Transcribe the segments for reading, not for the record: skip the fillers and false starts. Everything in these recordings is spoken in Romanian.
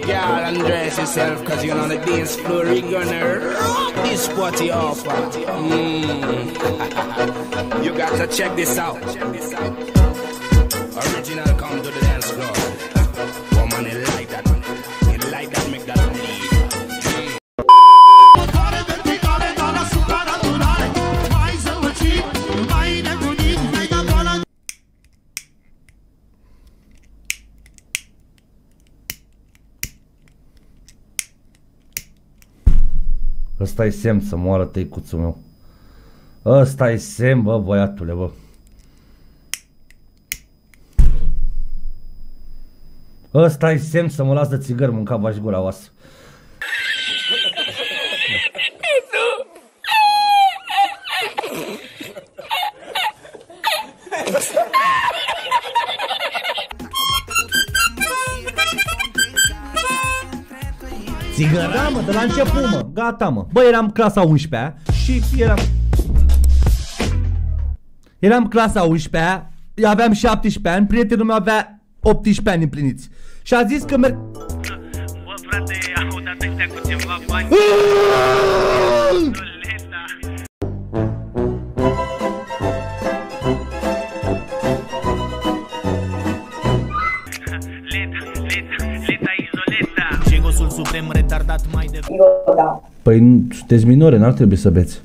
Girl, undress yourself, cause you're on the dance floor. We're gonna rock this party off. You got to check this out. Original come to the dance floor. Woman, you like that. You like that, make that bleed. Ăsta-i semn să moară tăicuțul meu. Ăsta-i semn, bă, băiatule, bă. Ăsta-i semn să mă las de țigări, mânca bași gura oasă. Țigăra, da, mă, de la început, mă, gata, mă. Bă, eram clasa 11-a și eram clasa 11-a, aveam 17 ani, prietenul meu avea 18 ani împliniți. Și a zis că merg... Bă, frate, au dat ăștia cu ceva bani. Suprem retardat mai de... Da. Păi sunteți minore, n-ar trebui să beți.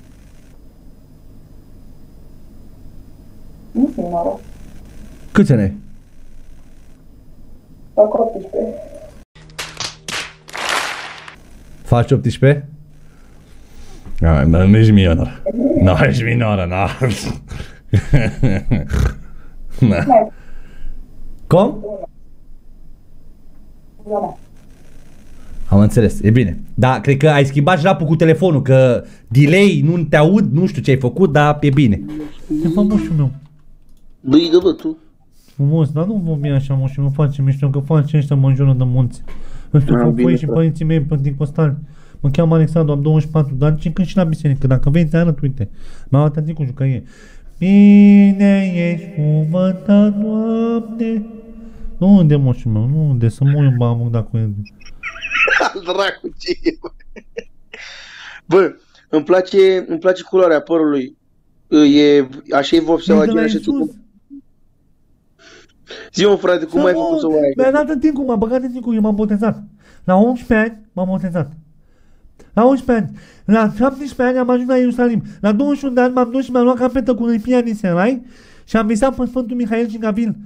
Nu sunt minoră. Câți ani ai? Fac 18. Faci 18? Nu ești minoră. Nu ești minoră, na. Cum? Am înțeles, e bine. Da, cred că ai schimbat șlapul cu telefonul, că delay, nu te aud, nu știu ce ai făcut, dar e bine. E famoșul meu. Băi, da, bă, tu. Frumos, dar nu vorbi așa, mă, și mă face mișto, că face ăștia mă înjură de munți. Ăștia făpui și părinții mei din Costal. Mă cheamă Alexandru, am 24, dar ce când și la biserică, dacă vei te arăt, uite. M-am atât cu jucărie. Bine ești cuvântat, Doamne. Nu unde, moșul meu, nu unde, să mă uit bamul dacă e. Al dracu, ce e, bă? Bă, îmi place culoarea părului. E, așa e vopseaua din așa tu. Zi-mă, frate, cum ai făcut să o ai? Mi-a dat în timp cum m-am băgat în timp cum eu m-am botezat. La 11 ani m-am botezat. La 11 ani. La 17 ani am ajuns la Ierusalim. La 21 de ani m-am dus și mi-am luat capetă cu râpia din Serai și am visat pe Sfântul Mihail și Gavil.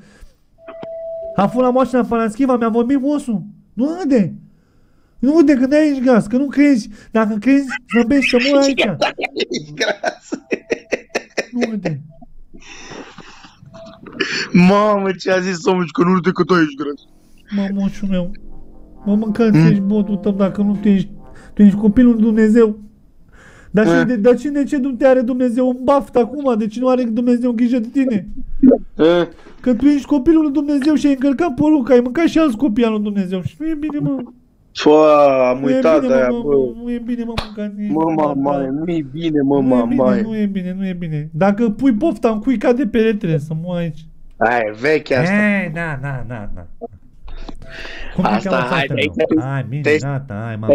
Am fost la moașina Paraschiva, mi-a vorbit osul. Nu râde! Nu râde că de-aia ești gras, că nu crezi. Dacă crezi, zăbești să mor aici. Ești gras. Nu râde. Mamă, ce a zis omul, că nu râde că tu ești gras. Mă, moșul meu. Mă, mâncați, ești botul tău, dacă nu tu ești copilul lui Dumnezeu. Dar cine ce nu te are Dumnezeu în baft acum? De ce nu are Dumnezeu grijă de tine? Că tu ești copilul lui Dumnezeu și ai încălcat porunca, ai mâncat și alți copii al lui Dumnezeu. Și nu e bine, mă. Am uitat de aia, bă. Nu e bine, mă, mâncați. Mă, mamaie, nu e bine, mă, mamaie. Nu e bine, nu e bine. Dacă pui pofta în cui cade peretele, să mă aici. Aia e veche asta. Da. Asta, hai, te-ai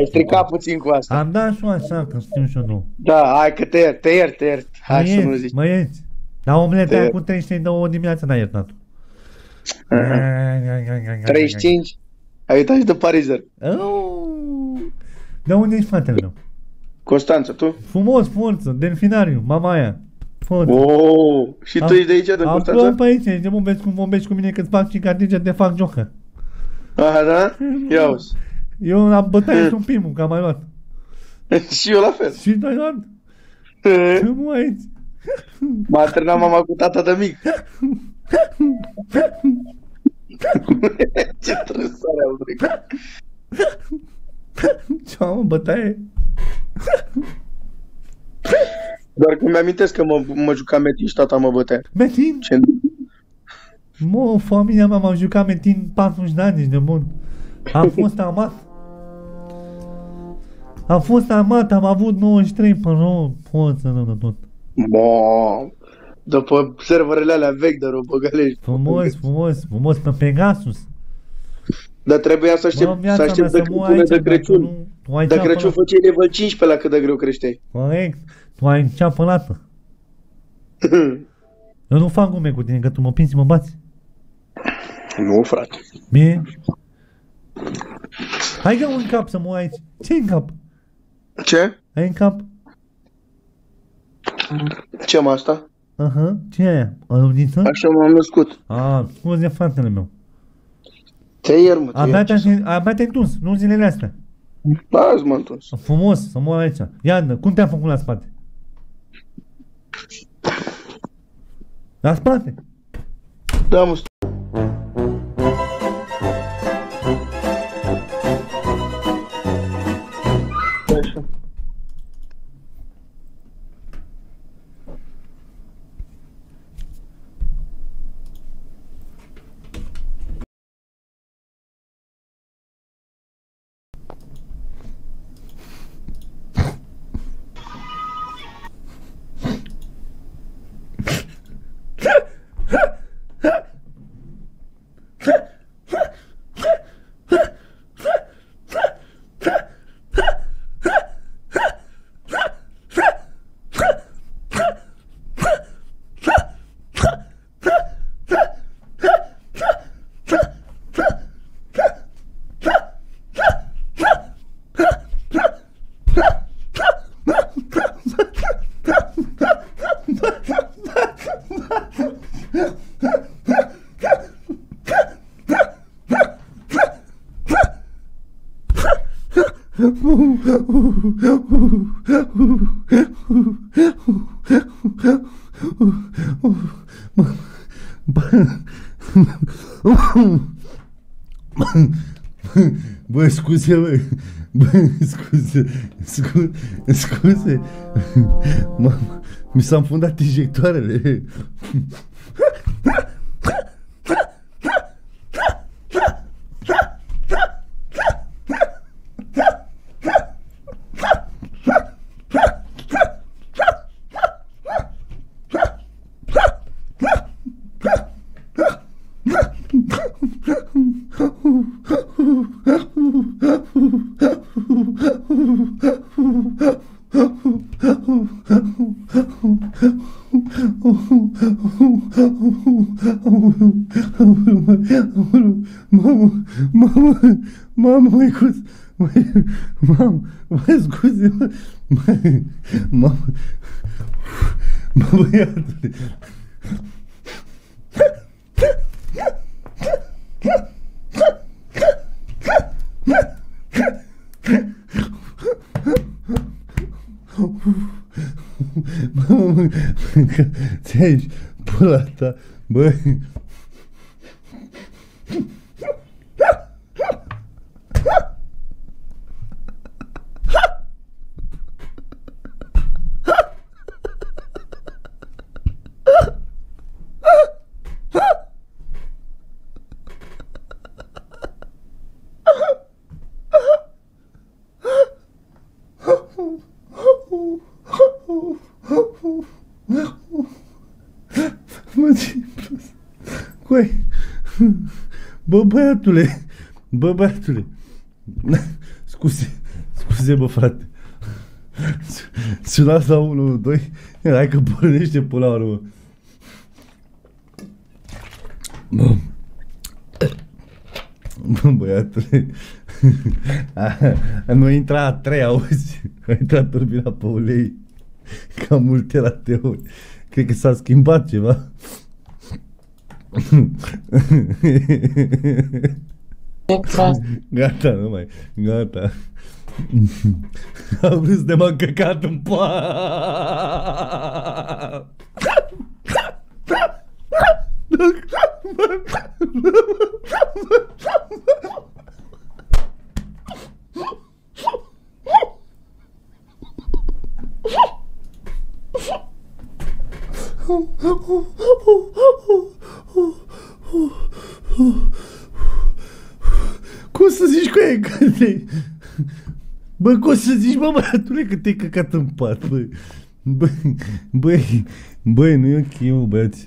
stricat puțin cu asta. Am dat și așa, că știu și eu nu. Da, hai că te iert. Hai să nu zici. Mă ierți. Dar omule, te-ai cu 33 de o dimineață n-ai iertat-o. 35? Ai uitat și de parizer. De unde ești, fratele meu? Constanța, tu? Frumos, forță, delfinariu, mama aia. Și tu ești de aici, de Constanța? Am pe aici, de vezi cum vorbești cu mine, că-ți fac cicatrice, te fac joker. Aha, da? Ia-uzi. Eu am bătaie și un primul, că am mai luat. Și eu la fel. Și tu ai luat? Ce mă aici? M-a antrenat mama cu tata de mic. Ce trăsare au trecut. Ce-am mă, bătaie? Doar că mi-amintesc că mă jucam metin și tata mă bătea. Metin? Mă, familia mea m-am jucat metin 40 de ani, ești nebun. Am fost amat. Am avut 93 pe 9, forță de tot. După serverele alea vechi de robăgălești. Frumos, pe Pegasus. Dar trebuia să Bă, în aștept, viața să aștept mea de să mor până aici, de dacă Crăciun. nu- tu ai De ceapă Crăciun lată. făceai level 15 la cât de greu creșteai. Corect. Tu ai ceapă lată. Eu nu fac glume cu tine, că tu mă pinzi și mă bați. Nu, frate. Bine? Hai că în cap să mor aici. Ce în cap? Ce? Ai în cap? Ce am asta? Aha, ce e aia? O ludiță? Așa m-am născut. Scuze, fratele meu. Te ier, mă, te Abia ier. te-ai întors, nu zilele astea. Azi m-am întors. Frumos, să mor aici. Iată, cum te-am făcut la spate? La spate? Da, mă, așa. Bă, scuze, bă. Bă, scuze. Mi s-a înfundat injectoarele. Mamă, măicuț, mamă, scuze, mamă, băiatule. Mamă, ți-ai aici pula ta, băi. Mă, ce prost. Coi. Bă, băiatule. Scuze, bă, frate. Sunați la 112. Hai că pornește până la urmă. Bă, băiatule. Nu intra a treia, auzi? A intrat turbina pe ulei. Ca multe la teori. Cred că s-a schimbat ceva. Gata, nu mai. Gata. Am vrut să te m-am căcat în pat. Cum să zici cu aia că te... Bă, cum să zici, bă, băiatule, că te-ai căcat în pat, bă. Băi, nu e ok, mă, băiați.